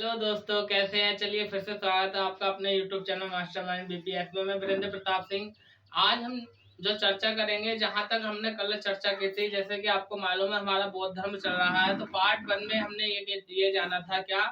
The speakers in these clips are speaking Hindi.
हेलो दोस्तों, कैसे हैं। चलिए फिर से स्वागत है आपका अपने YouTube चैनल मास्टरमाइंड बीपीएस में। मैं वीरेंद्र प्रताप सिंह। आज हम जो चर्चा करेंगे, जहां तक हमने कल चर्चा की थी, जैसे कि आपको मालूम है हमारा बौद्ध धर्म चल रहा है, तो पार्ट 1 में हमने ये जाना था क्या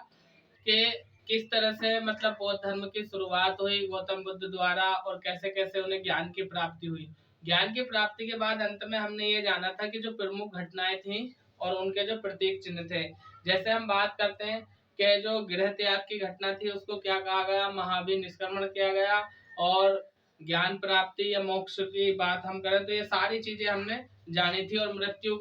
कि किस तरह से मतलब बौद्ध धर्म की शुरुआत हुई गौतम बुद्ध द्वारा और कैसे कैसे उन्हें ज्ञान की प्राप्ति हुई। ज्ञान की प्राप्ति के बाद अंत में हमने ये जाना था कि जो प्रमुख घटनाएं थी और उनके जो प्रतीक चिन्ह थे। जैसे हम बात करते हैं कि जो गृह त्याग की घटना थी उसको क्या कहा गया, महावीर निष्क्रमण किया गया। और ज्ञान प्राप्ति या मोक्ष की बात हम करें तो ये सारी चीजें हमने जानी थी। और मृत्यु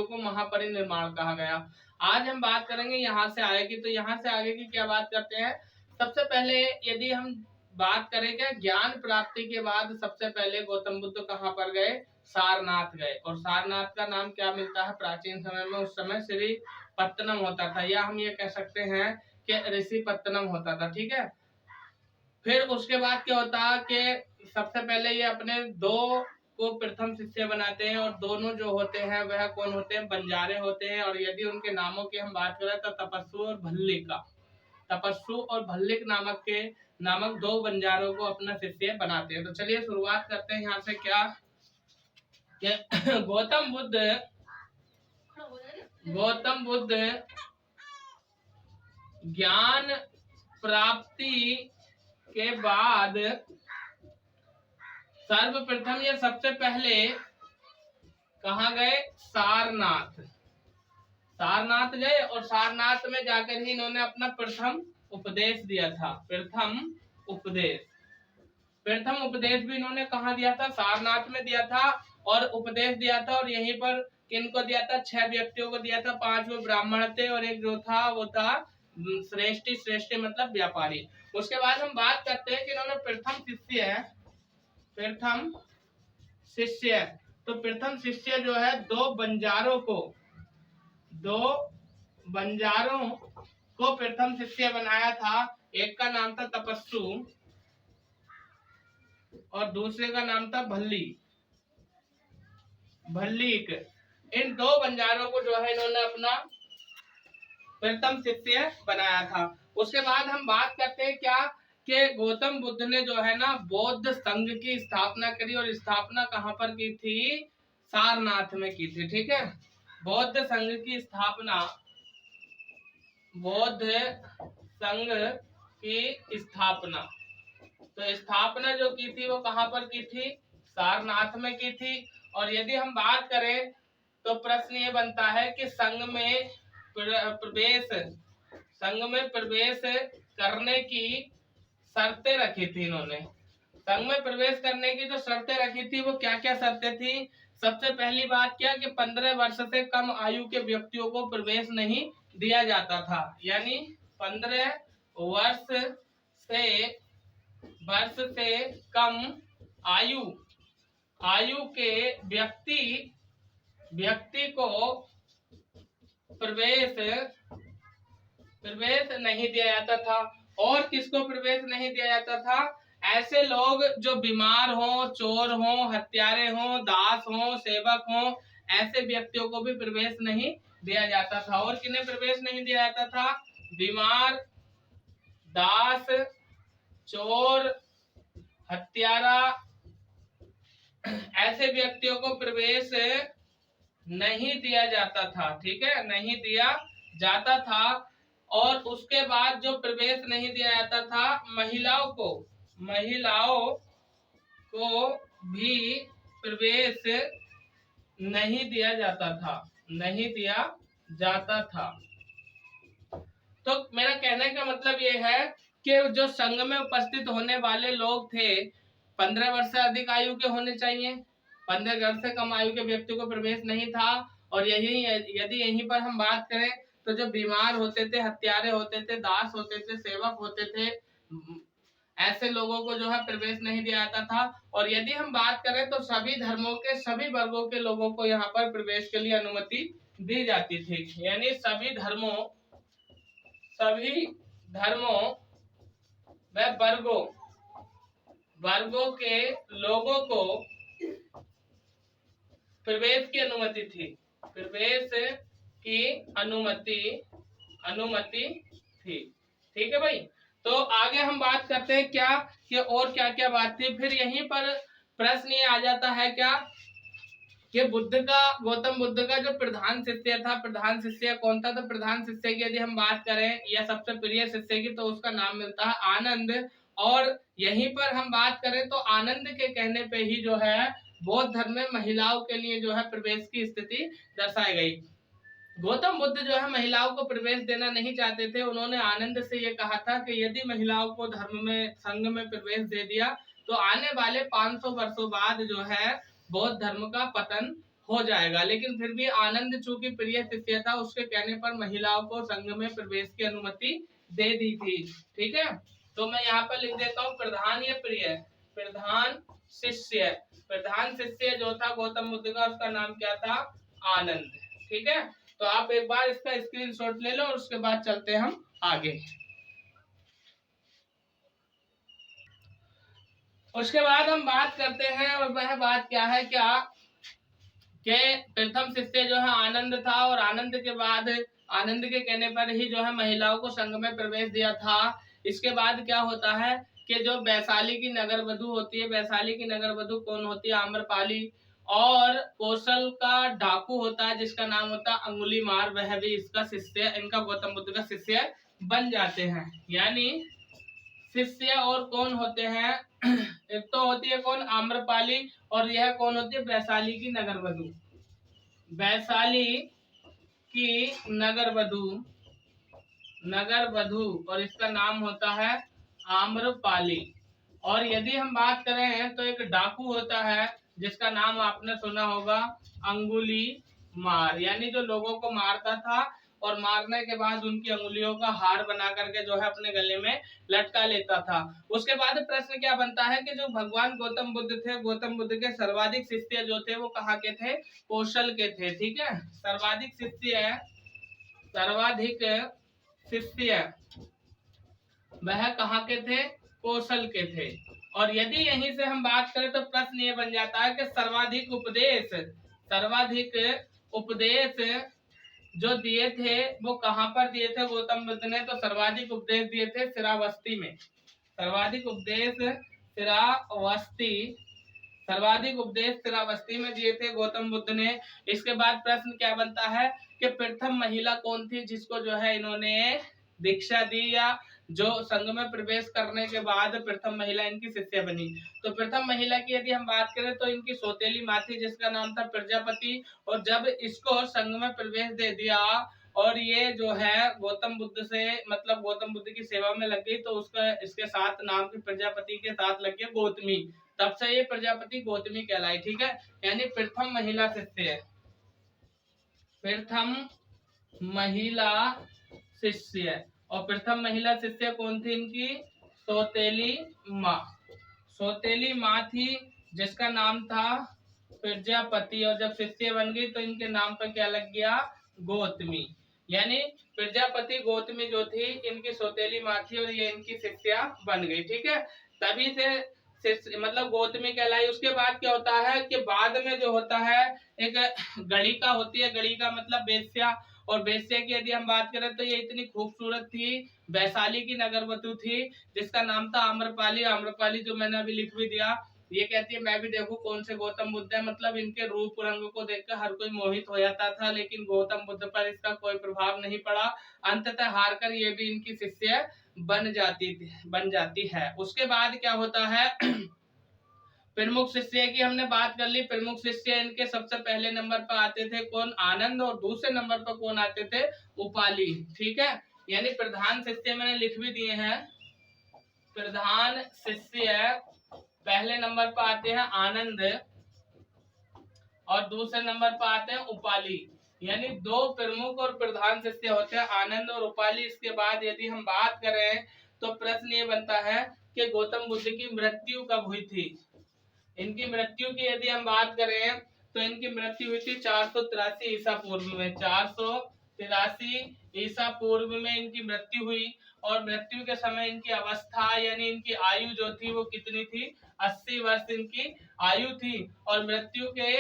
को महापरिनिर्वाण कहा गया। आज हम बात करेंगे यहाँ से आगे की। तो यहाँ से आगे की क्या बात करते हैं। सबसे पहले यदि हम बात करें क्या, ज्ञान प्राप्ति के बाद सबसे पहले गौतम बुद्ध कहाँ पर गए, सारनाथ गए। और सारनाथ का नाम क्या मिलता है, प्राचीन समय में उस समय श्री पत्तनम होता था, या हम ये कह सकते हैं कि ऋषि पत्तनम होता था। ठीक है। फिर उसके बाद क्या होता है कि सबसे पहले ये अपने दो को प्रथम शिष्य बनाते हैं, और दोनों जो होते हैं वह कौन होते हैं, बंजारे होते हैं। और यदि उनके नामों की हम बात करें तो तपस्सु और भल्लिक, तपस्सु और भल्लिक नामक दो बंजारों को अपना शिष्य बनाते हैं। तो चलिए शुरुआत करते हैं यहाँ से क्या गौतम बुद्ध ज्ञान प्राप्ति के बाद सर्वप्रथम या सबसे पहले कहाँ गए, सारनाथ गए। और सारनाथ में जाकर ही इन्होंने अपना प्रथम उपदेश दिया था। प्रथम उपदेश भी इन्होंने कहाँ दिया था, सारनाथ में दिया था। और उपदेश दिया था, और यहीं पर किनको दिया था, 6 व्यक्तियों को दिया था। 5 वो ब्राह्मण थे और एक जो था वो था श्रेष्ठी मतलब व्यापारी। उसके बाद हम बात करते हैं कि इन्होंने प्रथम शिष्य तो प्रथम शिष्य जो है दो बंजारों को प्रथम शिष्य बनाया था। एक का नाम था तपस्सु और दूसरे का नाम था भल्लीक। इन दो बंजारों को जो है इन्होंने अपना प्रथम शिष्य बनाया था। उसके बाद हम बात करते हैं क्या कि गौतम बुद्ध ने जो है ना बौद्ध संघ की स्थापना करी। और स्थापना कहाँ पर की थी, सारनाथ में की थी। ठीक है। बौद्ध संघ की स्थापना तो स्थापना जो की थी वो कहाँ पर की थी, सारनाथ में की थी। और यदि हम बात करें तो प्रश्न ये बनता है कि संघ में प्रवेश करने की शर्तें रखी थी इन्होंने। संघ में प्रवेश करने की जो शर्तें रखी थी वो क्या क्या शर्तें थी। सबसे पहली बात क्या कि 15 वर्ष से कम आयु के व्यक्तियों को प्रवेश नहीं दिया जाता था। यानी 15 वर्ष से कम आयु के व्यक्ति को प्रवेश नहीं दिया जाता था। और किसको प्रवेश नहीं दिया जाता था, ऐसे लोग जो बीमार हो, चोर हो, हत्यारे हो, दास हो, सेवक हो, ऐसे व्यक्तियों को भी प्रवेश नहीं दिया जाता था। और किन्हें प्रवेश नहीं दिया जाता था, बीमार, दास, चोर, हत्यारा, ऐसे व्यक्तियों को प्रवेश नहीं दिया जाता था। ठीक है, नहीं दिया जाता था। और उसके बाद जो प्रवेश नहीं दिया जाता था, महिलाओं को भी प्रवेश नहीं दिया जाता था। तो मेरा कहने का मतलब ये है कि जो संघ में उपस्थित होने वाले लोग थे 15 वर्ष से अधिक आयु के होने चाहिए। 15 वर्ष से कम आयु के व्यक्ति को प्रवेश नहीं था। और यदि यहीं पर हम बात करें तो जो बीमार होते थे, हत्यारे होते थे, दास होते थे, सेवक होते थे, ऐसे लोगों को जो है प्रवेश नहीं दिया जाता था। और यदि हम बात करें तो सभी धर्मों के सभी वर्गों के लोगों को यहाँ पर प्रवेश के लिए अनुमति दी जाती थी। यानी सभी धर्मों व वर्गों के लोगों को प्रवेश की अनुमति अनुमति थी। ठीक है भाई। तो आगे हम बात करते हैं क्या कि और क्या क्या बात थी। फिर यहीं पर प्रश्न ये आ जाता है क्या कि गौतम बुद्ध का जो प्रधान शिष्य था, प्रधान शिष्य कौन था? तो प्रधान शिष्य की यदि हम बात करें या सबसे प्रिय शिष्य की, तो उसका नाम मिलता है आनंद। और यहीं पर हम बात करें तो आनंद के कहने पे ही जो है बौद्ध धर्म में महिलाओं के लिए जो है प्रवेश की स्थिति दर्शाई गई। गौतम बुद्ध जो है महिलाओं को प्रवेश देना नहीं चाहते थे। उन्होंने आनंद से ये कहा था कि यदि महिलाओं को धर्म में संघ में प्रवेश दे दिया तो आने वाले 500 वर्षों बाद जो है बौद्ध धर्म का पतन हो जाएगा। लेकिन फिर भी आनंद चूंकि प्रिय शिष्य था, उसके कहने पर महिलाओं को संघ में प्रवेश की अनुमति दे दी थी। ठीक है, तो मैं यहाँ पर लिख देता हूँ प्रधान या प्रिय। प्रधान शिष्य, प्रधान शिष्य जो था गौतम बुद्ध का, उसका नाम क्या था? आनंद। ठीक है, तो आप एक बार इसका स्क्रीनशॉट ले लो और उसके बाद चलते हैं हम आगे। उसके बाद हम बात करते हैं, और वह बात क्या है क्या कि प्रथम शिष्य जो है आनंद था, और आनंद के बाद आनंद के कहने पर ही जो है महिलाओं को संघ में प्रवेश दिया था। इसके बाद क्या होता है कि जो वैशाली की नगर वधु होती है, वैशाली की नगर वधु कौन होती है? आम्रपाली। और कौशल का डाकू होता है जिसका नाम होता है अंगुलीमाल, वह भी इसका शिष्य, इनका गौतम बुद्ध का शिष्य बन जाते हैं। यानी शिष्य और कौन होते हैं? एक तो होती है कौन? आम्रपाली। और यह कौन होती है? वैशाली की नगर वधु, वैशाली की नगर वधु, नगर वधु, और इसका नाम होता है आम्रपाली। और यदि हम बात करें तो एक डाकू होता है जिसका नाम आपने सुना होगा अंगुली मार, यानी जो लोगों को मारता था और मारने के बाद उनकी अंगुलियों का हार बना करके जो है अपने गले में लटका लेता था। उसके बाद प्रश्न क्या बनता है कि जो भगवान गौतम बुद्ध थे, गौतम बुद्ध के सर्वाधिक शिष्य जो थे वो कहाँ के थे? कौशल के थे। ठीक है, सर्वाधिक शिष्य, सर्वाधिक शिष्य वह कहाँ के थे? कौशल के थे। और यदि यहीं से हम बात करें तो प्रश्न ये बन जाता है कि सर्वाधिक उपदेश, सर्वाधिक उपदेश जो दिए थे वो कहाँ पर दिए थे गौतम बुद्ध ने? तो सर्वाधिक उपदेश दिए थे श्रावस्ती में, सर्वाधिक उपदेश श्रावस्ती, सर्वाधिक उपदेश श्रावस्ती में दिए थे गौतम बुद्ध ने। इसके बाद प्रश्न क्या बनता है कि प्रथम महिला कौन थी जिसको जो है इन्होंने दीक्षा दी, या जो संघ में प्रवेश करने के बाद प्रथम महिला इनकी शिष्य बनी? तो प्रथम महिला की यदि हम बात करें तो इनकी सौतेली माँ थी जिसका नाम था प्रजापति। और जब इसको संघ में प्रवेश दे दिया और ये जो है गौतम बुद्ध से मतलब गौतम बुद्ध की सेवा में लग गई, तो उसका इसके साथ नाम की प्रजापति के साथ लग गया गौतमी, तब से ये प्रजापति गौतमी कहलाई। ठीक है, यानी प्रथम महिला शिष्य, प्रथम महिला शिष्य। और प्रथम महिला शिष्य कौन थी इनकी? सौतेली माँ, सौतेली माँ थी जिसका नाम था प्रजापति। और जब शिष्य बन गई तो इनके नाम पर क्या लग गया? गौतमी। यानी प्रजापति गौतमी जो थी इनकी सौतेली माँ थी और ये इनकी शिष्या बन गई। ठीक है, तभी से मतलब गौतमी कहलाई। उसके बाद क्या होता है कि बाद में जो होता है एक गणिका होती है, गणिका मतलब वेश्या। और वेश्या की यदि हम बात करें तो ये इतनी खूबसूरत थी, वैशाली की नगर वधु थी जिसका नाम था आम्रपाली। आम्रपाली जो मैंने अभी लिख भी दिया, ये कहती है मैं भी देखूं कौन से गौतम बुद्ध है। मतलब इनके रूप रंग को देखकर हर कोई मोहित हो जाता था, लेकिन गौतम बुद्ध पर इसका कोई प्रभाव नहीं पड़ा। अंततः हार कर ये भी इनकी शिष्य बन जाती है। उसके बाद क्या होता है प्रमुख शिष्य की हमने बात कर ली। प्रमुख शिष्य इनके सबसे पहले नंबर पर आते थे कौन? आनंद। और दूसरे नंबर पर कौन आते थे? उपाली। ठीक है, यानी प्रधान शिष्य मैंने लिख भी दिए हैं। प्रधान शिष्य पहले नंबर पर आते हैं आनंद और दूसरे नंबर पर आते हैं उपाली। यानी दो प्रमुख और प्रधान शिष्य होते हैं, आनंद और उपाली। इसके बाद यदि हम बात करें तो प्रश्न ये बनता है कि गौतम बुद्ध की मृत्यु कब हुई थी? इनकी मृत्यु की यदि हम बात करें तो इनकी मृत्यु हुई थी 483 ईसा पूर्व में, 483 ईसा पूर्व में इनकी मृत्यु हुई। और मृत्यु के समय इनकी अवस्था यानी इनकी आयु जो थी वो कितनी थी? 80 वर्ष इनकी आयु थी। और मृत्यु के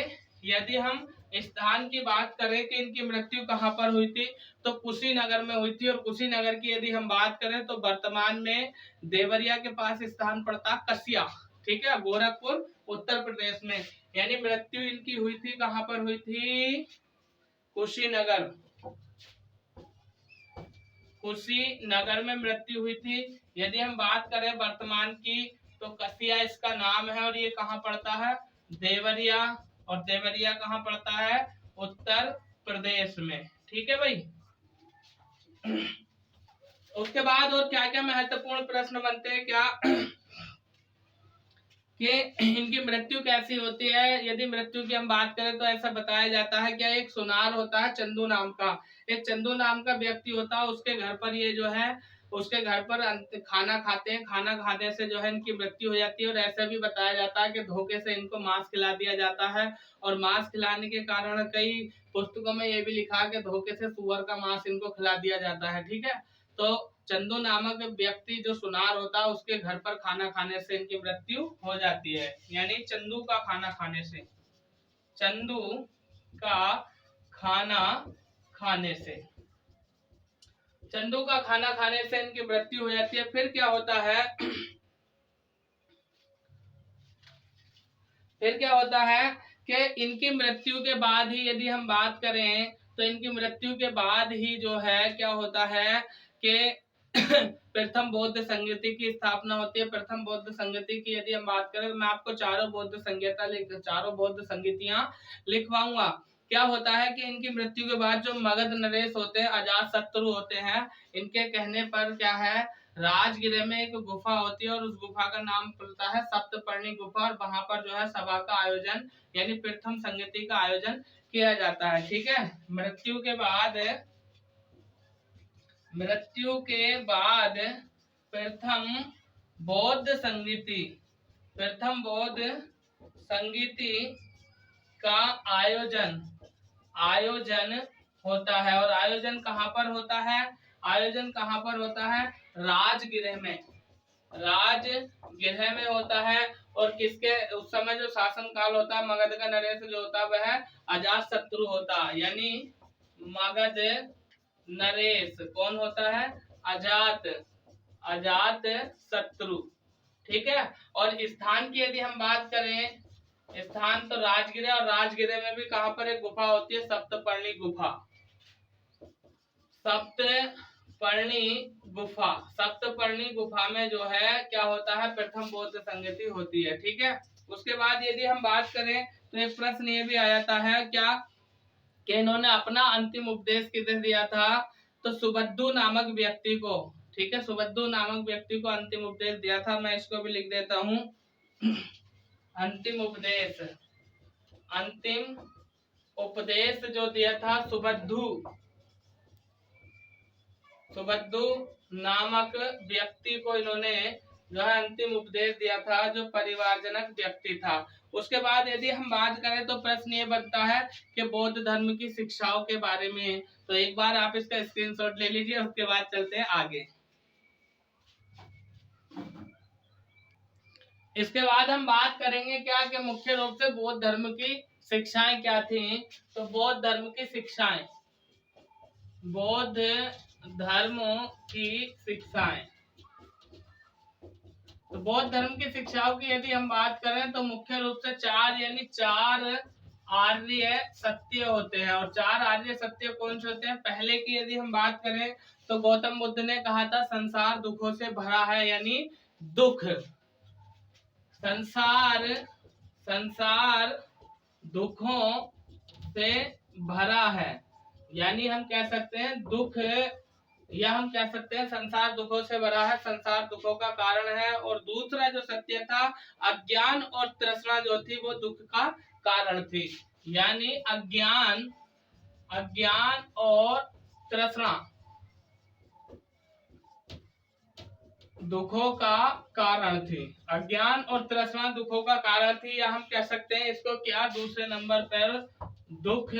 यदि हम स्थान की बात करें कि इनकी मृत्यु कहाँ पर हुई थी, तो कुशीनगर में हुई थी। और कुशीनगर की यदि हम बात करें तो वर्तमान में देवरिया के पास स्थान पड़ता कसिया, ठीक है, गोरखपुर उत्तर प्रदेश में। यानी मृत्यु इनकी हुई थी कहाँ पर हुई थी, कुशीनगर, कुशीनगर में मृत्यु हुई थी। यदि हम बात करें वर्तमान की तो कसिया इसका नाम है और ये कहाँ पड़ता है, देवरिया, और देवरिया कहाँ पड़ता है, उत्तर प्रदेश में, ठीक है भाई। उसके बाद और क्या क्या महत्वपूर्ण प्रश्न बनते हैं क्या कि इनकी मृत्यु कैसी होती है। यदि मृत्यु की हम बात करें तो ऐसा बताया जाता है क्या, एक सुनार होता है चंदू नाम का, एक चंदू नाम का व्यक्ति होता है, उसके घर पर ये जो है, उसके घर पर खाना खाते हैं, खाना खाने से जो है इनकी मृत्यु हो जाती है। और ऐसा भी बताया जाता है कि धोखे से इनको मांस खिला दिया जाता है, और मांस खिलाने के कारण कई पुस्तकों में ये भी लिखा है कि धोखे से सुअर का मांस इनको खिला दिया जाता है, ठीक है। तो चंदू नामक व्यक्ति जो सुनार होता है उसके घर पर खाना खाने से इनकी मृत्यु हो जाती है, यानी चंदू का खाना खाने से, चंदू का खाना खाने से, चंदू का खाना खाने से इनकी मृत्यु हो जाती है। फिर क्या होता है, फिर क्या होता है कि इनकी मृत्यु के बाद ही यदि हम बात करें तो इनकी मृत्यु के बाद ही जो है क्या होता है कि प्रथम बौद्ध संगति की स्थापना होती है। प्रथम बौद्ध संगति की यदि हम बात करें तो मैं आपको चारों बौद्ध संगतियां लिखवाऊंगा। क्या होता है कि इनकी मृत्यु के बाद जो मगध नरेश होते हैं, अजात शत्रु होते हैं, इनके कहने पर क्या है, राजगिरे में एक गुफा होती है और उस गुफा का नाम पड़ता है सप्तपर्णी गुफा, और वहां पर जो है सभा का आयोजन यानी प्रथम संगति का आयोजन किया जाता है, ठीक है। मृत्यु के बाद प्रथम बौद्ध संगीति का आयोजन होता है। और आयोजन कहाँ पर होता है, राजगृह में होता है। और किसके उस समय जो शासन काल होता है मगध का नरेश जो होता है वह अजात शत्रु होता है, यानी मगध नरेश कौन होता है, अजात शत्रु, ठीक है। और स्थान की यदि हम बात करें, स्थान तो राजगिरा, और राजगिरे में भी कहां पर एक गुफा होती है, सप्तपर्णी गुफा में जो है क्या होता है, प्रथम बौद्ध संगति होती है, ठीक है। उसके बाद यदि हम बात करें तो एक प्रश्न ये भी आ जाता है क्या कि इन्होंने अपना अंतिम उपदेश किसे दिया था, तो सुबुद्धू नामक व्यक्ति को, ठीक है, सुबुद्धू नामक व्यक्ति को अंतिम उपदेश दिया था। मैं इसको भी लिख देता हूं, अंतिम उपदेश जो दिया था सुबुद्धू नामक व्यक्ति को इन्होंने जो है अंतिम उपदेश दिया था, जो परिवारजनक व्यक्ति था। उसके बाद यदि हम बात करें तो प्रश्न ये बनता है कि बौद्ध धर्म की शिक्षाओं के बारे में। तो एक बार आप इसका स्क्रीनशॉट ले लीजिए, उसके बाद चलते हैं आगे। इसके बाद हम बात करेंगे क्या कि मुख्य रूप से बौद्ध धर्म की शिक्षाएं क्या थी। तो बौद्ध धर्म की शिक्षाएं, तो बौद्ध धर्म की शिक्षाओं की यदि हम बात करें तो मुख्य रूप से चार आर्य सत्य होते हैं। और चार आर्य सत्य कौन से होते हैं, पहले की यदि हम बात करें तो गौतम बुद्ध ने कहा था संसार दुखों से भरा है, यानी दुख, संसार दुखों से भरा है, यानी हम कह सकते हैं दुख, या हम कह सकते हैं संसार दुखों से भरा है, संसार दुखों का कारण है। और दूसरा जो सत्य था, अज्ञान और तृष्णा जो थी वो दुख का कारण थी, यानी अज्ञान और तृष्णा दुखों का कारण थी, अज्ञान और तृष्णा दुखों का कारण थी, या हम कह सकते हैं इसको क्या, दूसरे नंबर पर दुख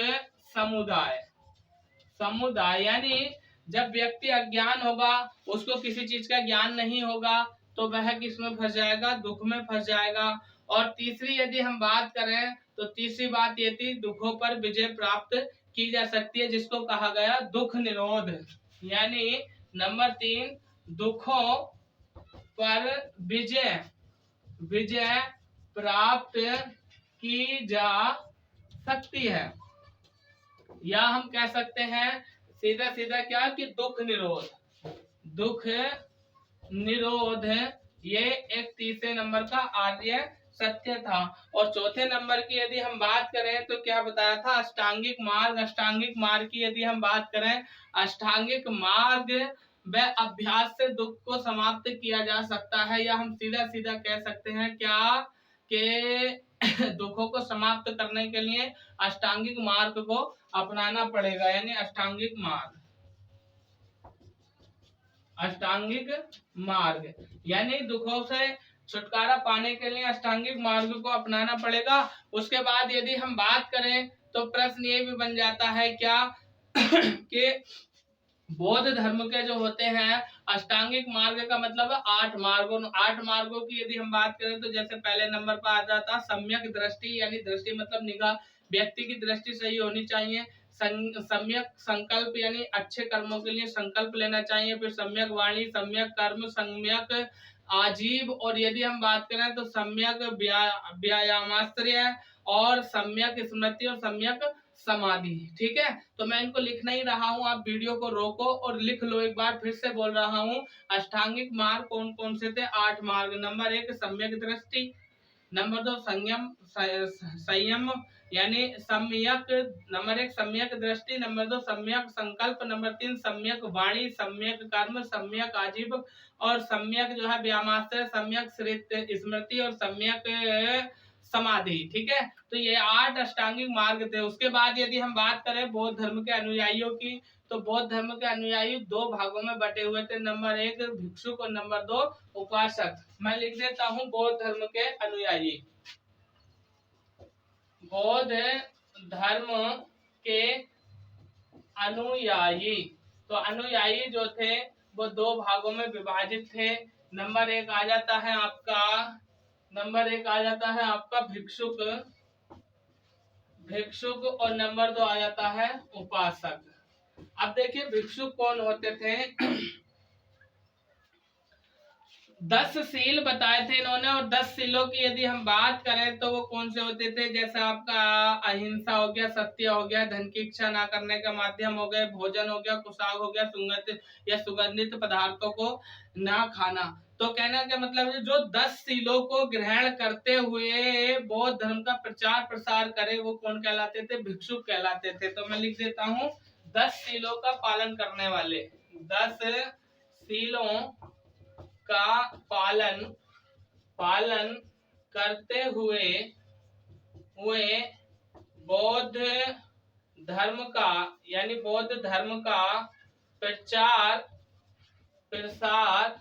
समुदाय, यानी जब व्यक्ति अज्ञान होगा, उसको किसी चीज का ज्ञान नहीं होगा, तो वह किसमें फंस जाएगा, दुख में फंस जाएगा। और तीसरी यदि हम बात करें तो तीसरी बात ये थी दुखों पर विजय प्राप्त की जा सकती है, जिसको कहा गया दुख निरोध। यानी नंबर 3, दुखों पर विजय प्राप्त की जा सकती है, या हम कह सकते हैं सीधा सीधा क्या कि दुख निरोध ये एक तीसरे नंबर का आर्य सत्य था। और चौथे नंबर की यदि हम बात करें तो क्या बताया था, अष्टांगिक मार्ग। अष्टांगिक मार्ग की यदि हम बात करें, अष्टांगिक मार्ग व अभ्यास से दुख को समाप्त किया जा सकता है, या हम सीधा सीधा कह सकते हैं क्या कि दुखों को समाप्त करने के लिए अष्टांगिक मार्ग को अपनाना पड़ेगा। यानी अष्टांगिक मार्ग यानी दुखों से छुटकारा पाने के लिए अष्टांगिक मार्ग को अपनाना पड़ेगा। उसके बाद यदि हम बात करें तो प्रश्न ये भी बन जाता है क्या कि बौद्ध धर्म के जो होते हैं अष्टांगिक मार्ग का मतलब 8 मार्गों की यदि हम बात करें तो जैसे पहले नंबर पर आ जाता सम्यक दृष्टि, यानी दृष्टि मतलब निगाह, व्यक्ति की दृष्टि सही होनी चाहिए। सम्यक संकल्प यानी अच्छे कर्मों के लिए संकल्प लेना चाहिए। फिर सम्यक वाणी, सम्यक कर्म, सम्यक आजीव, और यदि हम बात करें तो सम्यक व्यायामाश्रय और सम्यक स्मृति और सम्यक समाधि। ठीक है, तो मैं इनको लिख नहीं रहा हूं, आप वीडियो को रोको और लिख लो। एक बार फिर से बोल रहा हूं, अष्टांगिक मार्ग कौन कौन से थे, 8 मार्ग। नंबर 1 सम्यक दृष्टि, नंबर 2 संयम यानी सम्यक, नंबर 1 सम्यक दृष्टि, नंबर 2 सम्यक संकल्प, नंबर 3 सम्यक वाणी, सम्यक कर्म, सम्यक आजीव, और सम्यक जो है व्यायामाश्रय, सम्यक स्मृति और सम्यक समाधि। ठीक है, तो ये 8 अष्टांगिक मार्ग थे। उसके बाद यदि हम बात करें बौद्ध धर्म के अनुयायियों की, तो बौद्ध धर्म के अनुयायी 2 भागों में बटे हुए थे। नंबर 1 भिक्षुक और नंबर 2 उपासक। मैं लिख देता हूं बौद्ध धर्म के अनुयायी। बौद्ध धर्म के अनुयायी, तो अनुयायी जो थे वो 2 भागों में विभाजित थे। नंबर 1 आ जाता है आपका भिक्षुक और नंबर 2 आ जाता है उपासक। अब देखिए भिक्षुक कौन होते थे। 10 सील बताए थे इन्होंने, और 10 सीलों की यदि हम बात करें तो वो कौन से होते थे, जैसे आपका अहिंसा हो गया, सत्य हो गया, धन की इच्छा ना करने का माध्यम हो गए, भोजन हो गया, कुशाग हो गया, सुगंधित पदार्थों को ना खाना। तो कहना क्या मतलब है, जो 10 सीलों को ग्रहण करते हुए बौद्ध धर्म का प्रचार प्रसार करे वो कौन कहलाते थे, भिक्षुक कहलाते थे। तो मैं लिख देता हूँ 10 सीलों का पालन करने वाले, 10 सीलों का पालन करते हुए बौद्ध धर्म का यानी बौद्ध धर्म का प्रचार प्रसार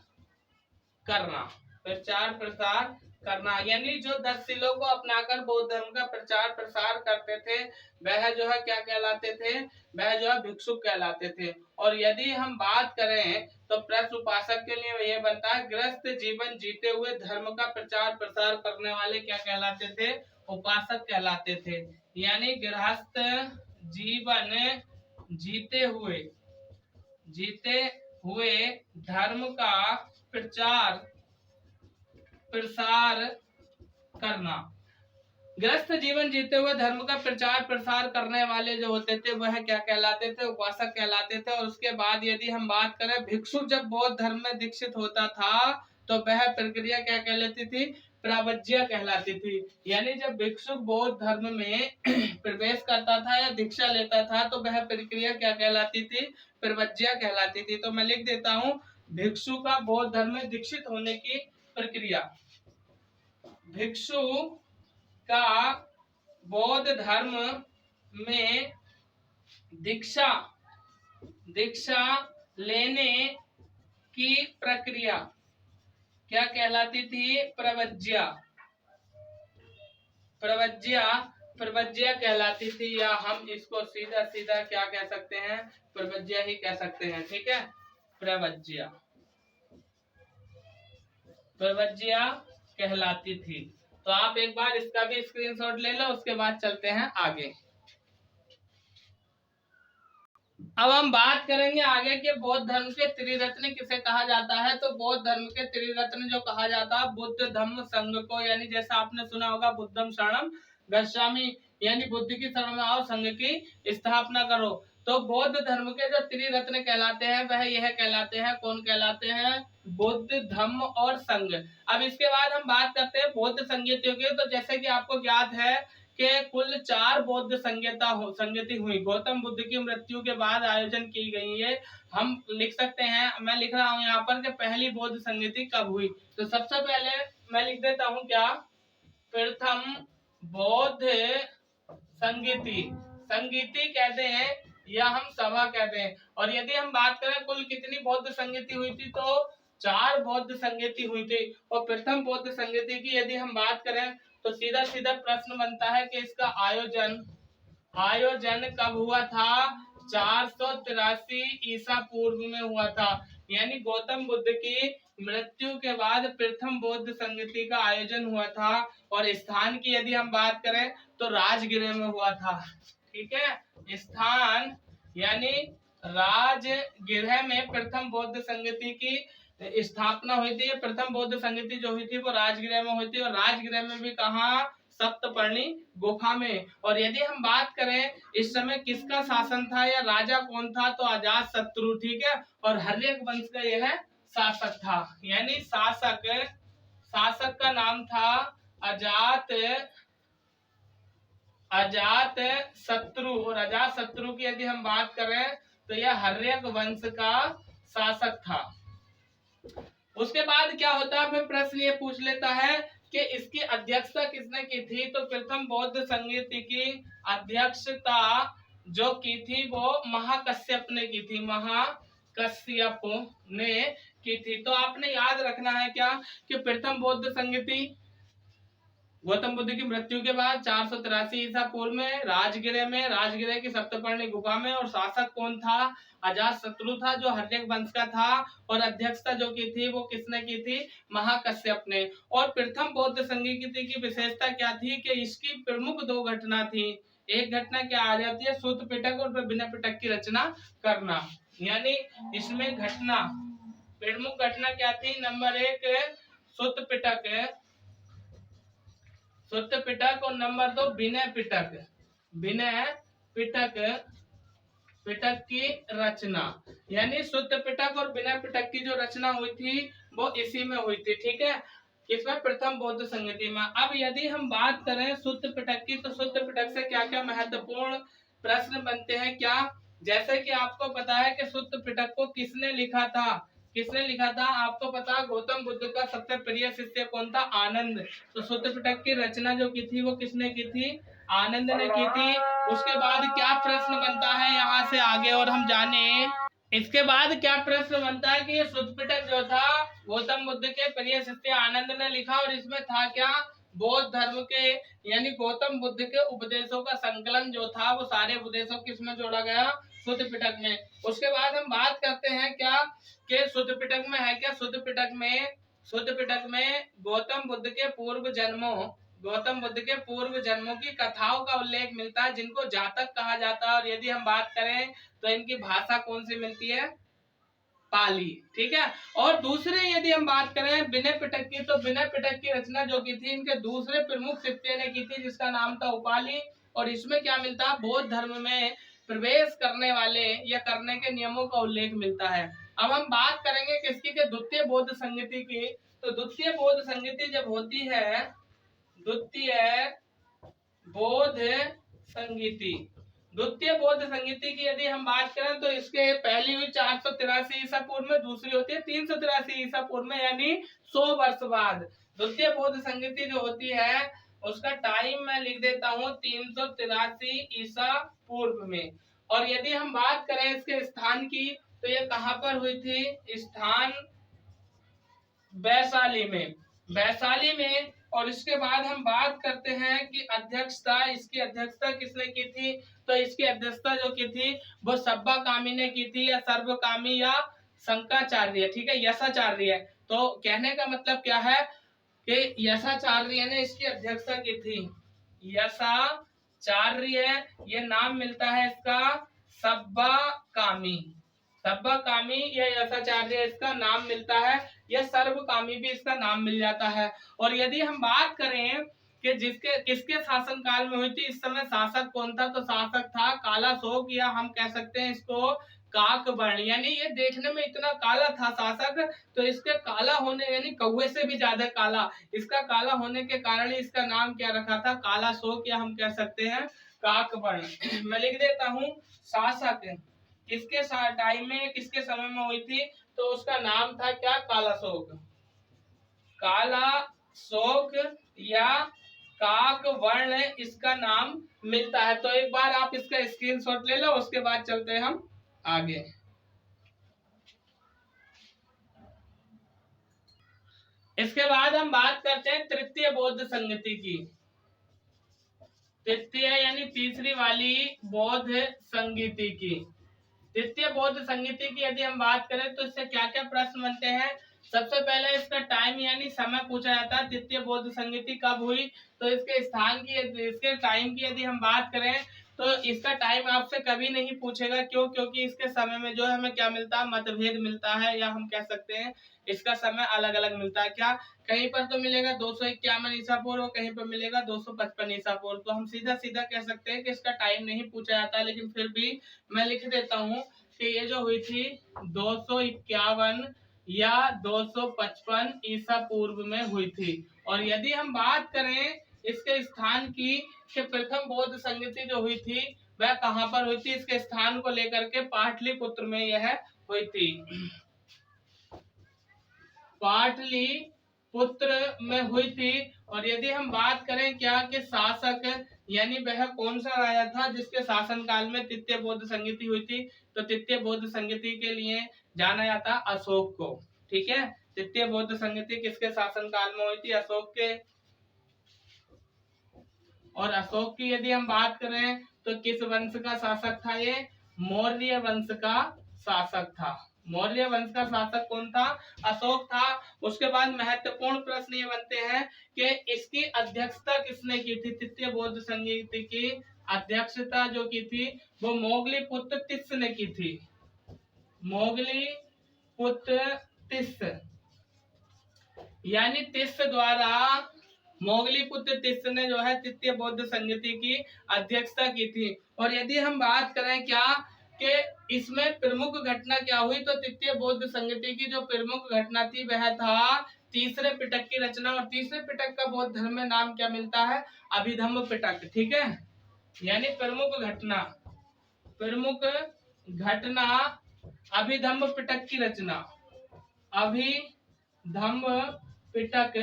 करना, यानी जो 10 सीलों को अपनाकर बौद्ध धर्म का प्रचार प्रसार करते थे वह जो है क्या कहलाते थे, वह जो है भिक्षुक कहलाते थे। और यदि हम बात करें तो प्रश्न उपासक के लिए यह बनता है, गृहस्थ जीवन जीते हुए धर्म का प्रचार प्रसार करने वाले क्या कहलाते थे, उपासक कहलाते थे। यानी गृहस्थ जीवन जीते हुए धर्म का प्रचार प्रसार करना, गृहस्थ जीवन जीते हुए धर्म का प्रचार प्रसार करने वाले जो होते थे वह क्या कहलाते थे, उपासक कहलाते थे। और उसके बाद यदि हम बात करें भिक्षुक जब बौद्ध धर्म में दीक्षित होता था तो वह प्रक्रिया क्या कहलाती थी, प्रवज्या कहलाती थी। यानी जब भिक्षुक बौद्ध धर्म में प्रवेश करता था या दीक्षा लेता था तो वह प्रक्रिया क्या कहलाती थी, प्रवज्या कहलाती थी। तो मैं लिख देता हूँ भिक्षु का बौद्ध धर्म में दीक्षित होने की प्रक्रिया। भिक्षु का बौद्ध धर्म में दीक्षा लेने की प्रक्रिया क्या कहलाती थी, प्रवज्या कहलाती थी, या हम इसको सीधा सीधा क्या कह सकते हैं, प्रवज्या ही कह सकते हैं। ठीक है, प्रवज्या। प्रव्रज्या कहलाती थी। तो आप एक बार इसका भी स्क्रीनशॉट ले लो, उसके बाद चलते हैं आगे। अब हम बात करेंगे आगे के बौद्ध धर्म के त्रिरत्न किसे कहा जाता है। तो बौद्ध धर्म के त्रिरत्न जो कहा जाता है, बुद्ध धम्म संघ को, यानी जैसा आपने सुना होगा बुद्धम शरणम गच्छामि, यानी बुद्ध की शरण में आओ, संघ की स्थापना करो। तो बौद्ध धर्म के जो त्रिरत्न कहलाते हैं वह यह कहलाते हैं, कौन कहलाते हैं, बुद्ध धम्म और संघ। अब इसके बाद हम बात करते हैं बौद्ध संगीतियों की। तो जैसे कि आपको ज्ञात है के कुल 4 बौद्ध संगति हुई, गौतम बुद्ध की मृत्यु के बाद आयोजन की गई है। हम लिख सकते हैं, मैं लिख रहा हूं यहाँ पर कि पहली बौद्ध संगति कब हुई। तो सबसे पहले मैं लिख देता हूं क्या, प्रथम बौद्ध संगति, संगति कहते हैं या हम सभा कहते हैं। और यदि हम बात करें कुल कितनी बौद्ध संगति हुई थी, तो 4 बौद्ध संगति हुई थी। और प्रथम बौद्ध संगति की यदि हम बात करें तो सीधा सीधा प्रश्न बनता है कि इसका आयोजन कब हुआ था, 483 ईसा पूर्व में हुआ था। यानी गौतम बुद्ध की मृत्यु के बाद प्रथम बौद्ध संगति का आयोजन हुआ था। और स्थान की यदि हम बात करें तो राजगृह में हुआ था। ठीक है, स्थान यानी राजगृह में प्रथम बौद्ध संगति की स्थापना हुई थी। प्रथम बौद्ध संगति जो हुई थी वो राजगृह में हुई थी। और राजगृह में भी कहाँ, सप्तपर्णी गुफा में। और यदि हम बात करें इस समय किसका शासन था या राजा कौन था, तो अजात शत्रु। ठीक है, और हर्यक वंश का यह शासक था। यानी शासक का नाम था अजात शत्रु। और अजात शत्रु की यदि हम बात करें तो यह हर्यक वंश का शासक था। उसके बाद क्या होता है, फिर प्रश्न ये पूछ लेता है कि इसकी अध्यक्षता किसने की थी। तो प्रथम बौद्ध संगति की अध्यक्षता जो की थी वो महाकश्यप ने की थी, महाकश्यप ने की थी। तो आपने याद रखना है क्या कि प्रथम बौद्ध संगति गौतम बुद्ध की मृत्यु के बाद 483 ईसा पूर्व में राजगृह की सप्तपर्णी गुफा में। और शासक कौन था, अजात शत्रु था जो हर्यक वंश का था। और अध्यक्षता जो की थी वो किसने की थी, महाकश्यप ने। और प्रथम बौद्ध संगति की विशेषता क्या थी कि इसकी प्रमुख 2 घटना थी। एक घटना क्या आ जाती है, सूत्र पिटक और विनय पिटक की रचना करना। यानी इसमें घटना, प्रमुख घटना क्या थी, नंबर 1 सूत्र पिटक और नंबर 2 विनय पिटक की रचना। यानी सूत्र पिटक और विनय पिटक की जो रचना हुई थी वो इसी में हुई थी। ठीक है, किसमें, प्रथम बौद्ध संगति में। अब यदि हम बात करें सूत्र पिटक की, तो सूत्र पिटक से क्या क्या महत्वपूर्ण प्रश्न बनते हैं क्या, जैसे कि आपको पता है कि सूत्र पिटक को किसने लिखा था, आपको पता, गौतम बुद्ध का सबसे प्रिय शिष्य कौन था, आनंद। तो सूत्र पिटक की रचना जो की थी वो किसने की थी, आनंद ने की थी। उसके बाद क्या प्रश्न बनता है यहाँ से आगे और हम जाने, इसके बाद क्या प्रश्न बनता है कि ये सूत्र पिटक जो था गौतम बुद्ध के प्रिय शिष्य आनंद ने लिखा। और इसमें था क्या, बौद्ध धर्म के यानी गौतम बुद्ध के उपदेशों का संकलन जो था वो सारे उपदेशों किसमें जोड़ा गया, सूत्र पिटक में। उसके बाद हम बात करते हैं क्या कि सूत्र पिटक में है क्या, सूत्र पिटक में गौतम बुद्ध के पूर्व जन्मों की कथाओं का उल्लेख मिलता है, जिनको जातक कहा जाता है। और यदि हम बात करें तो इनकी भाषा कौन सी मिलती है, पाली। ठीक है, और दूसरे यदि हम बात करें विनय पिटक की, तो विनय पिटक की रचना जो की थी इनके दूसरे प्रमुख शिष्य ने की थी, जिसका नाम था उपाली। और इसमें क्या मिलता है, बौद्ध धर्म में प्रवेश करने वाले या करने के नियमों का उल्लेख मिलता है। अब हम बात करेंगे किसकी के, द्वितीय बौद्ध संगति की। तो द्वितीय बौद्ध संगति जब होती है, द्वितीय बौद्ध संगति की यदि हम बात करें तो इसके पहली हुई 483 ईसा पूर्व में, दूसरी होती है 383 ईसा पूर्व में, यानी 100 वर्ष बाद। द्वितीय बौद्ध संगति जो होती है उसका टाइम मैं लिख देता हूँ 383 ईसा पूर्व में। और यदि हम बात करें इसके स्थान की, तो ये कहाँ पर हुई थी, स्थान वैशाली में। और इसके बाद हम बात करते हैं कि इसकी अध्यक्षता किसने की थी। तो इसकी अध्यक्षता जो की थी वो सब्बाकामी ने की थी, या सर्वकामी या शंकराचार्य, ठीक है, यशाचार्य। तो कहने का मतलब क्या है कि यशाचार्य ने इसकी अध्यक्षता की थी। यशाचार्य, ये नाम मिलता है इसका सब्बाकामी। सब्बाकामी या यशाचार्य इसका नाम मिलता है, यह सर्वकामी भी इसका नाम मिल जाता है। और यदि हम बात करें कि किसके शासन काल में हुई थी, इस समय शासक कौन था, तो शासक था कालाशोक, या हम कह सकते हैं इसको काकवर्ण। यानी ये देखने में इतना काला था शासक, तो इसके काला होने यानी कौवे से भी ज्यादा काला, इसका काला होने के कारण इसका नाम क्या रखा था, कालाशोक, या हम कह सकते हैं काकवर्ण। मैं लिख देता हूँ, शासक किसके टाइम में, किसके समय में हुई थी, तो उसका नाम था क्या, कालाशोक। कालाशोक या काकवर्ण इसका नाम मिलता है। तो एक बार आप इसका स्क्रीनशॉट ले लो, उसके बाद चलते हैं हम आगे। इसके बाद हम बात करते हैं तृतीय बौद्ध संगति की। तृतीय यानी तीसरी वाली बौद्ध संगति की। तृतीय बौद्ध संगति की यदि हम बात करें तो इससे क्या क्या प्रश्न बनते हैं। सबसे पहले इसका टाइम यानी समय पूछा जाता है, तृतीय बौद्ध संगति कब हुई। तो इसके स्थान की, इसके टाइम की यदि हम बात करें तो इसका टाइम आपसे कभी नहीं पूछेगा। क्यों? क्योंकि इसके समय में जो हमें क्या मिलता है, मतभेद मिलता है, या हम कह सकते हैं इसका समय अलग अलग मिलता है। क्या कहीं पर तो मिलेगा 251 ईसा पूर्व, कहीं पर मिलेगा 255 ईसा पूर्व। तो हम सीधा सीधा कह सकते हैं कि इसका टाइम नहीं पूछा जाता, लेकिन फिर भी मैं लिख देता हूँ कि ये जो हुई थी 251 या 255 ईसा पूर्व में हुई थी। और यदि हम बात करें इसके स्थान की कि प्रथम बौद्ध संगति जो हुई थी वह कहाँ पर हुई थी, इसके स्थान को लेकर के पाटलिपुत्र में यह हुई थी। पाटलिपुत्र में हुई थी। और यदि हम बात करें क्या कि शासक यानी वह कौन सा राजा था जिसके शासन काल में तृतीय बौद्ध संगति हुई थी, तो तृतीय बौद्ध संगति के लिए जाना जाता अशोक को। ठीक है, तृतीय बौद्ध संगति किसके शासन काल में हुई थी, अशोक के। और अशोक की यदि हम बात करें तो किस वंश का शासक था, ये मौर्य वंश का शासक था। मौर्य वंश का शासक कौन था, अशोक था। उसके बाद महत्वपूर्ण प्रश्न ये बनते हैं कि इसकी अध्यक्षता किसने की थी, तृतीय बौद्ध संगति की अध्यक्षता जो की थी वो मोगली पुत्र तिस्स ने की थी। मोगली पुत्र तिस्स यानी तिस्स द्वारा, मोगली पुत्र तिस्स ने जो है तृतीय बौद्ध संगति की अध्यक्षता की थी। और यदि हम बात करें क्या कि इसमें प्रमुख घटना क्या हुई, तो तृतीय बौद्ध संगति की जो प्रमुख घटना थी वह था तीसरे पिटक की रचना। और तीसरे पिटक का बौद्ध धर्म में नाम क्या मिलता है, अभिधम्म पिटक। ठीक है, यानी प्रमुख घटना अभिधम्म पिटक की रचना। अभिधम्म पिटक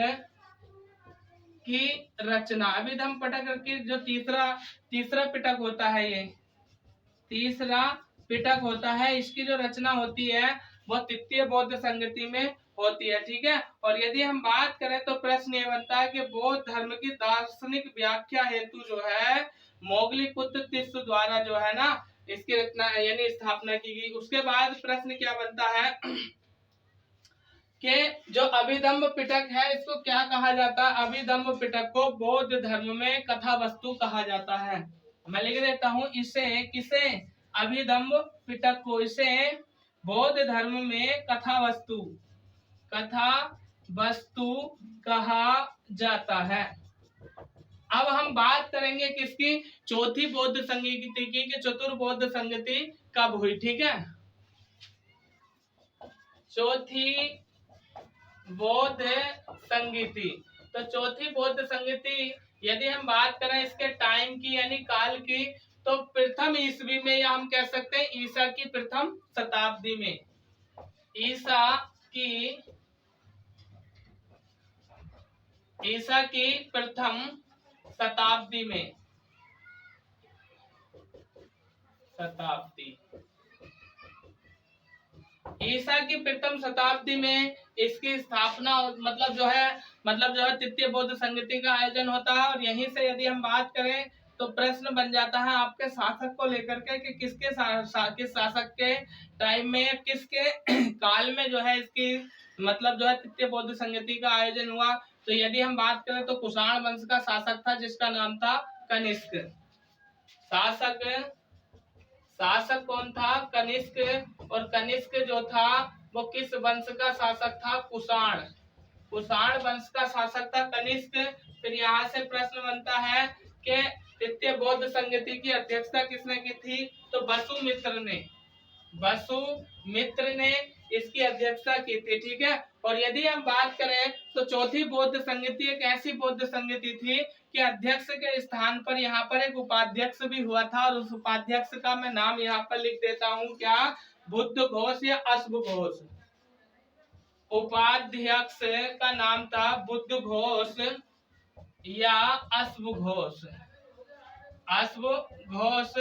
की रचना, अभिधम्म पिटक की जो तीसरा पिटक होता है, ये तीसरा पिटक होता है, इसकी जो रचना होती है वो तृतीय बौद्ध संगति में होती है। ठीक है, और यदि हम बात करें तो प्रश्न ये बनता है कि बौद्ध धर्म की दार्शनिक व्याख्या हेतु जो है मोगली पुत्र तिस्स द्वारा जो है ना इसकी रचना यानी स्थापना की गई। उसके बाद प्रश्न क्या बनता है कि जो अभिधम्म पिटक है इसको क्या कहा जाता है, अभिधम्म पिटक को बौद्ध धर्म में कथा वस्तु कहा जाता है। मैं लिख देता हूँ इसे, किसे, अभिधम्म पिटक को, इसे बौद्ध धर्म में कथा वस्तु कहा जाता है। अब हम बात करेंगे किसकी, चौथी बौद्ध संगति की, कि चतुर्बौद्ध संगति कब हुई। ठीक है, चौथी बौद्ध संगति। तो चौथी बौद्ध संगति यदि हम बात करें इसके टाइम की यानी काल की, तो प्रथम ईस्वी में, या हम कह सकते हैं ईसा की प्रथम शताब्दी में, ईसा की प्रथम शताब्दी में, ईसा की प्रथम शताब्दी में इसकी स्थापना मतलब जो है तृतीय बौद्ध संगति का आयोजन होता है। और यहीं से यदि हम बात करें तो प्रश्न बन जाता है आपके शासक को लेकर के कि किसके किस शासक के टाइम में, किसके काल में जो है इसकी मतलब जो है तृतीय बौद्ध संगति का आयोजन हुआ। तो यदि हम बात करें तो कुषाण वंश का शासक था जिसका नाम था कनिष्क। शासक कौन था? कनिष्क। और कनिष्क जो था वो किस वंश का शासक था? कुषाण वंश का शासक था कनिष्क। फिर यहाँ से प्रश्न बनता है कि तृतीय बौद्ध संगति की अध्यक्षता किसने की थी? तो वसुमित्र ने इसकी अध्यक्षता की थी। ठीक है। और यदि हम बात करें तो चौथी बौद्ध संगति एक ऐसी बौद्ध संगति थी कि अध्यक्ष के स्थान पर यहाँ पर एक उपाध्यक्ष भी हुआ था, और उस उपाध्यक्ष का मैं नाम यहाँ पर लिख देता हूँ, क्या? बुद्ध घोष या अश्व घोष। उपाध्यक्ष का नाम था बुद्ध घोष या अश्व घोष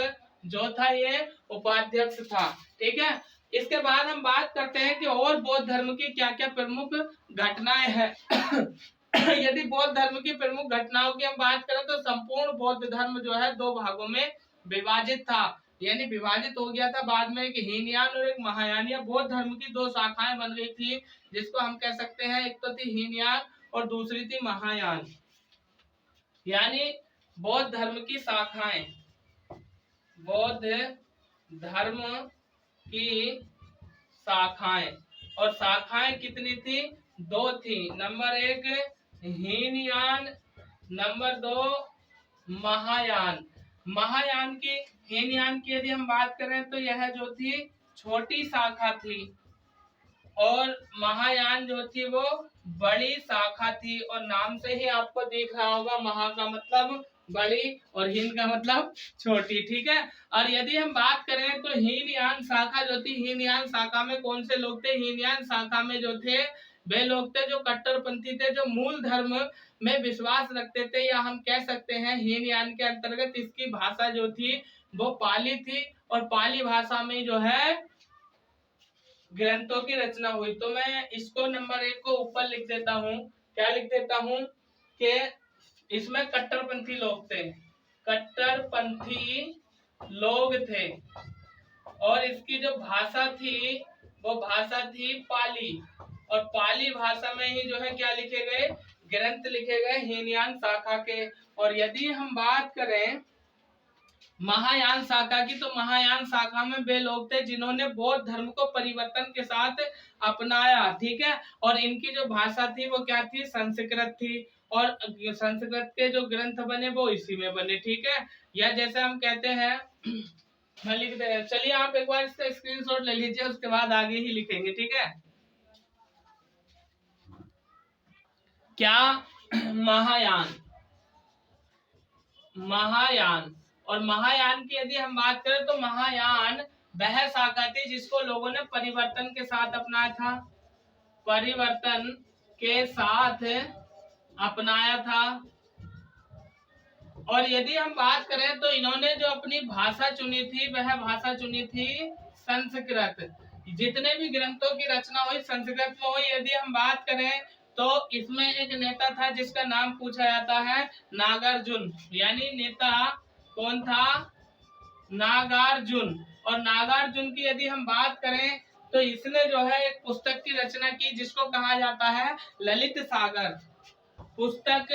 जो था ये उपाध्यक्ष था। ठीक है। इसके बाद हम बात करते हैं कि और बौद्ध धर्म की क्या क्या प्रमुख घटनाएं हैं। यदि बौद्ध धर्म की प्रमुख घटनाओं की हम बात करें तो संपूर्ण बौद्ध धर्म जो है दो भागों में विभाजित था, यानी विभाजित हो गया था। बाद में एक हीनयान और एक महायान, या बौद्ध धर्म की दो शाखाएं बन गई थी, जिसको हम कह सकते हैं एक तो थी हीनयान और दूसरी थी महायान। यानी बौद्ध धर्म की शाखाएं, बौद्ध धर्म की शाखाएं, और शाखाएं कितनी थी? दो थी। नंबर एक हीनयान, नंबर दो महायान। हीनयान की यदि हम बात करें तो यह जो थी छोटी शाखा थी, और महायान जो थी वो बड़ी शाखा थी। और नाम से ही आपको दिख रहा होगा, महा का मतलब बड़ी और हीन का मतलब छोटी। ठीक है। और यदि हम बात करें तो हीनयान शाखा जो थी, हीनयान शाखा में कौन से लोग थे? हीनयान शाखा में जो थे वे लोग थे जो कट्टरपंथी थे, जो मूल धर्म में विश्वास रखते थे, या हम कह सकते हैं हीनयान के अंतर्गत इसकी भाषा जो थी वो पाली थी, और पाली भाषा में जो है ग्रंथों की रचना हुई। तो मैं इसको नंबर एक को ऊपर लिख देता हूँ, क्या लिख देता हूँ कि इसमें कट्टरपंथी लोग थे, और इसकी जो भाषा थी वो भाषा थी पाली, और पाली भाषा में ही जो है क्या लिखे गए? ग्रंथ लिखे गए हीनयान शाखा के। और यदि हम बात करें महायान शाखा की, तो महायान शाखा में वे लोग थे जिन्होंने बौद्ध धर्म को परिवर्तन के साथ अपनाया। ठीक है। और इनकी जो भाषा थी वो क्या थी? संस्कृत थी, और संस्कृत के जो ग्रंथ बने वो इसी में बने। ठीक है। या जैसे हम कहते हैं मैं लिख दे, चलिए आप एक बार इसका स्क्रीनशॉट ले लीजिए, उसके बाद आगे ही लिखेंगे। ठीक है। क्या? महायान। और महायान की यदि हम बात करें तो महायान वह शाखा थी जिसको लोगों ने परिवर्तन के साथ अपनाया था। और यदि हम बात करें तो इन्होंने जो अपनी भाषा चुनी थी वह भाषा चुनी थी संस्कृत। जितने भी ग्रंथों की रचना हुई संस्कृत में हुई। यदि हम बात करें तो इसमें एक नेता था जिसका नाम पूछा जाता है नागार्जुन। यानी नेता कौन था? नागार्जुन। और नागार्जुन की यदि हम बात करें तो इसने जो है एक पुस्तक की रचना की जिसको कहा जाता है ललित सागर। पुस्तक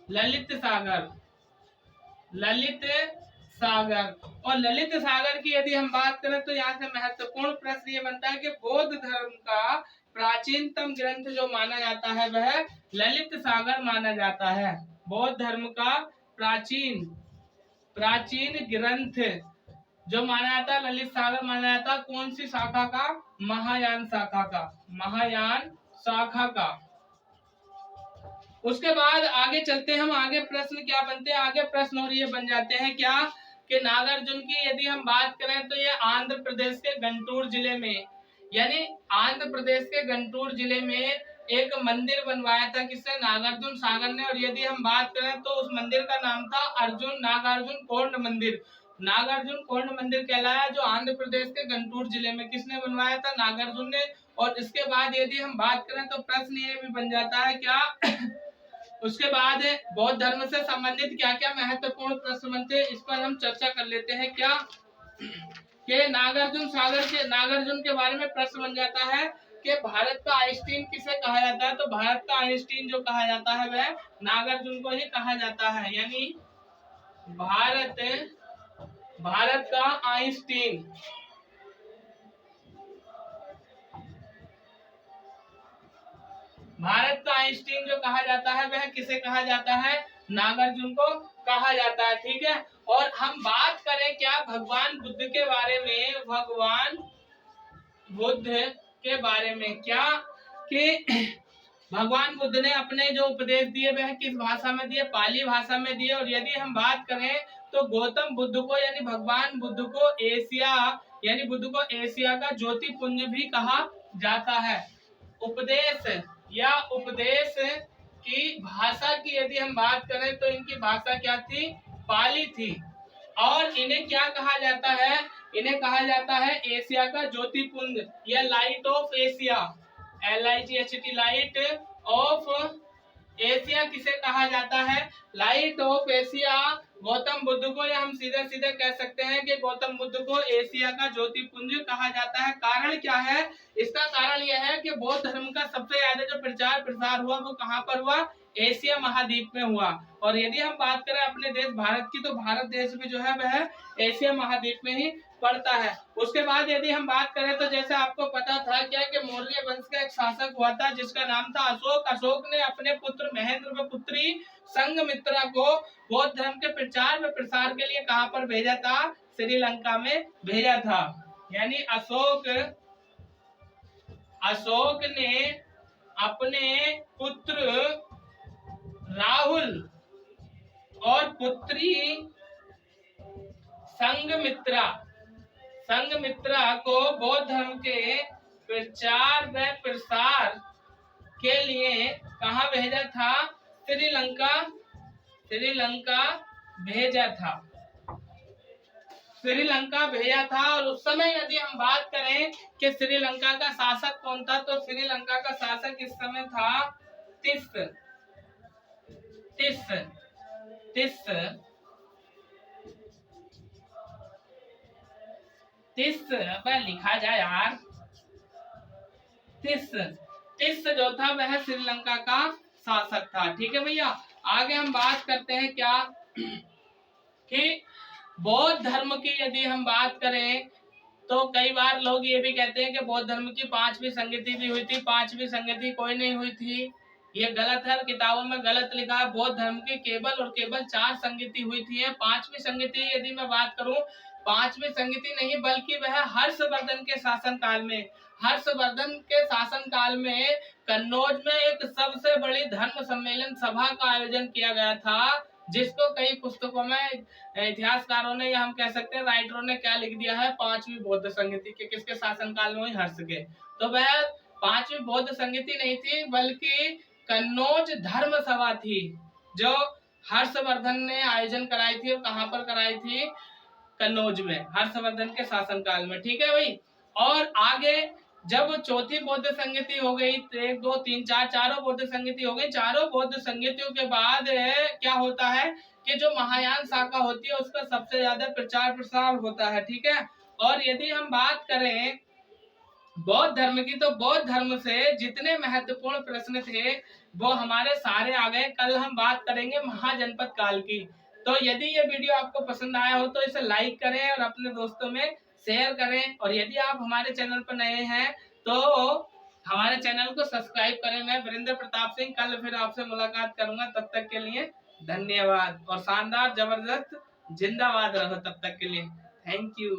ललित सागर। और ललित सागर की यदि हम बात करें तो यहाँ से महत्वपूर्ण प्रश्न ये बनता है कि बौद्ध धर्म का प्राचीनतम ग्रंथ जो माना जाता है वह ललित सागर माना जाता है। बौद्ध धर्म का प्राचीन ग्रंथ जो माना जाता है ललित सागर माना जाता है। कौन सी शाखा का? महायान शाखा का। उसके बाद आगे चलते हैं हम। आगे प्रश्न क्या बनते हैं? आगे प्रश्न और ये बन जाते हैं क्या कि नागार्जुन की यदि हम बात करें तो ये आंध्र प्रदेश के गुंटूर जिले में, यानी आंध्र प्रदेश के गुंटूर जिले में एक मंदिर बनवाया था किसने? नागार्जुन सागर ने। और यदि हम बात करें तो उस मंदिर का नाम था नागार्जुन कोंड मंदिर। नागार्जुन कोंड मंदिर कहलाया, जो आंध्र प्रदेश के गुंटूर जिले में किसने बनवाया था? नागार्जुन ने। और इसके बाद यदि हम बात करें तो प्रश्न ये भी बन जाता है क्या उसके बाद बौद्ध धर्म से संबंधित क्या क्या महत्वपूर्ण प्रश्न बनते हैं, इस पर हम चर्चा कर लेते हैं। क्या कि नागार्जुन के बारे में प्रश्न बन जाता है कि भारत का आइंस्टीन किसे कहा जाता है। तो भारत का आइंस्टीन जो कहा जाता है वह नागार्जुन को ही कहा जाता है। यानी भारत का आइंस्टीन, भारत का आइंस्टीन जो कहा जाता है वह किसे कहा जाता है, नागार्जुन को कहा जाता है। ठीक है। और हम बात करें क्या भगवान बुद्ध के बारे में, भगवान बुद्ध के बारे में क्या कि भगवान बुद्ध ने अपने जो उपदेश दिए वह किस भाषा में दिए, पाली भाषा में दिए। और यदि हम बात करें तो गौतम बुद्ध को यानी भगवान बुद्ध को एशिया का ज्योतिपुंज भी कहा जाता है। उपदेश की भाषा की यदि हम बात करें तो इनकी भाषा क्या थी, पाली थी। और इन्हें क्या कहा जाता है, इन्हें कहा जाता है एशिया का ज्योतिपुंज या light of Asia, LIGHT, light of Asia किसे कहा जाता है, light of Asia Gautam Buddha को, या हम सीधे सीधे कह सकते हैं कि गौतम बुद्ध को एशिया का ज्योतिपुंज कहा जाता है। कारण क्या है, इसका कारण यह है कि बौद्ध धर्म का सबसे ज्यादा जो प्रचार प्रसार हुआ वो कहाँ पर हुआ, एशिया महाद्वीप में हुआ। और यदि हम बात करें अपने देश भारत की, तो भारत देश भी जो है वह एशिया महाद्वीप में ही पड़ता है। उसके बाद यदि हम बात करें तो जैसे आपको पता था क्या कि मौर्य वंश का एक शासक हुआ था जिसका नाम था अशोक। अशोक ने अपने पुत्र महेंद्र व पुत्री संघमित्रा को बौद्ध धर्म के प्रचार व प्रसार के लिए कहां पर भेजा था, श्रीलंका में भेजा था। यानी अशोक ने अपने पुत्र राहुल और पुत्री संघमित्रा को बौद्ध धर्म के प्रचार व प्रसार के लिए कहाँ भेजा था, श्रीलंका भेजा था। और उस समय यदि हम बात करें कि श्रीलंका का शासक कौन था, तो श्रीलंका का शासक इस समय था लिखा जाए यार, तिस जो था वह श्रीलंका का शासक था। ठीक है भैया। आगे हम बात करते हैं क्या कि बौद्ध धर्म की यदि हम बात करें तो कई बार लोग ये भी कहते हैं कि बौद्ध धर्म की 5वीं संगति भी हुई थी। 5वीं संगति कोई नहीं हुई थी, ये गलत है, किताबों में गलत लिखा है। बौद्ध धर्म की केवल 4 संगति हुई थी। 5वीं संगति यदि मैं बात करूं, 5वीं संगति नहीं बल्कि वह हर्षवर्धन के शासन काल में कन्नौज में एक सबसे बड़ी धर्म सम्मेलन सभा का आयोजन किया गया था, जिसको कई पुस्तकों में इतिहासकारों ने या हम कह सकते हैं राइटरों ने क्या लिख दिया है, 5वीं बौद्ध संगति के किसके शासन काल में हुई, हर्ष के। तो वह 5वीं बौद्ध संगति नहीं थी बल्कि कन्नौज धर्म सभा थी जो हर्षवर्धन ने आयोजन कराई थी। और कहां पर कराई थी, कन्नौज में, हर्षवर्धन के शासनकाल में। ठीक है भाई। और आगे जब चौथी बौद्ध संगति हो गई, 1 2 3 4 चारों बौद्ध संगति हो गई। चारों बौद्ध संगतियों के बाद क्या होता है कि जो महायान शाखा होती है उसका सबसे ज्यादा प्रचार प्रसार होता है। ठीक है। और यदि हम बात करें बौद्ध धर्म की, तो बौद्ध धर्म से जितने महत्वपूर्ण प्रश्न थे वो हमारे सारे आ गए। कल हम बात करेंगे महाजनपद काल की। तो यदि ये वीडियो आपको पसंद आया हो तो इसे लाइक करें और अपने दोस्तों में शेयर करें। और यदि आप हमारे चैनल पर नए हैं तो हमारे चैनल को सब्सक्राइब करें। मैं वीरेंद्र प्रताप सिंह कल फिर आपसे मुलाकात करूंगा। तब तक के लिए धन्यवाद और शानदार जबरदस्त जिंदाबाद रहो। तब तक के लिए थैंक यू।